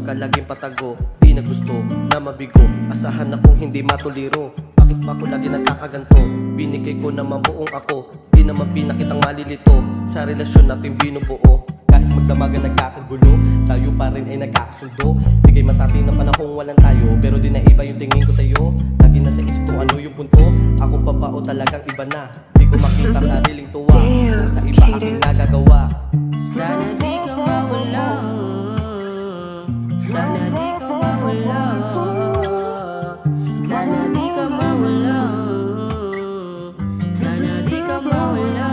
ka laging patago, di na gusto na mabigo. Asahan akong hindi matuliro, bakit ba ako lagi nagkakaganto? Binigay ko naman buong ako, di naman pinakitang malilito. Sa relasyon natin binubuo, kahit magdamagan nagkakagulo, tayo pa rin ay nagkakasundo. Di kayo masabi na panahong walang tayo, pero di na iba yung tingin ko sa'yo. Lagi na sa isip ko ano yung punto, ako pa ba o talagang iba na? Di ko makita sariling tuwa, kung sa iba aking nagagawa. Sana di ka mawala, sana di ka mawala, sana di ka mawala, sana di ka mawala.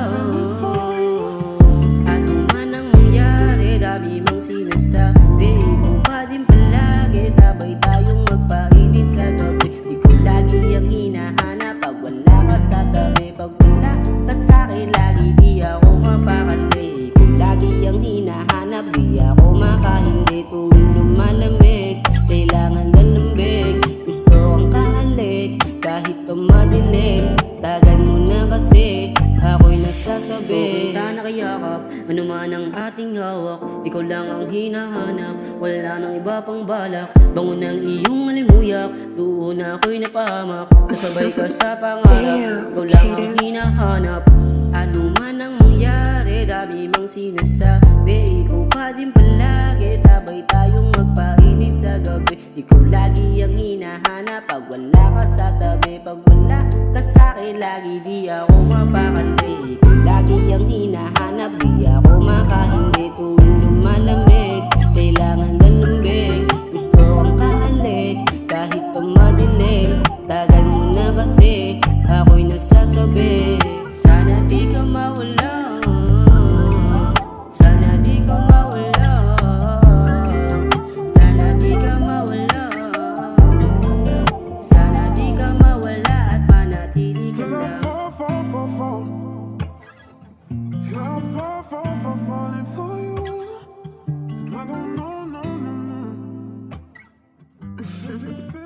Ano man ang mangyari, dami mong sinasabi, ikaw pa din palagi, sabay tayong magpainit sa gabi. Ikaw lagi ang hinahanap pag wala ka sa tabi, pag wala ka sa'kin lagi di ako mapakali. Ikaw lagi ang hinahanap, di ako makahindi. Tuwing lumalamig, kailangan ng lambig, gusto ang kahalik kahit madilim. Tagal mo na kasi, ako'y nasasabi. Punta na kayakap, ano man ang ating hawak, ikaw lang ang hinahanap, wala nang iba pang balak. Bango ng iyong alimuyak, doon ako'y napahamak, kasabay ka sa pangarap, ikaw lang ang hinahanap. Ano man ang mangyari, dami mang sinasabi, ikaw pa din palagi, sabay tayong magpainit sa gabi. Ikaw lagi ang hinahanap pag wala ka sa tabi, pag wala ka sa'kin lagi di ako mapakali. Ikaw lagi ang hinahanap, di ako makahindi. Tuwing lumalamig, kailangan ng lambig, gusto ang kahalik kahit pa madilim. Tagal mo na kasi, ako'y nasasabi. Sana di ka mawala, sana di ka mawala, sana di ka mawala, sana di ka mawala at manatili ka lang. No, no, no, no, no.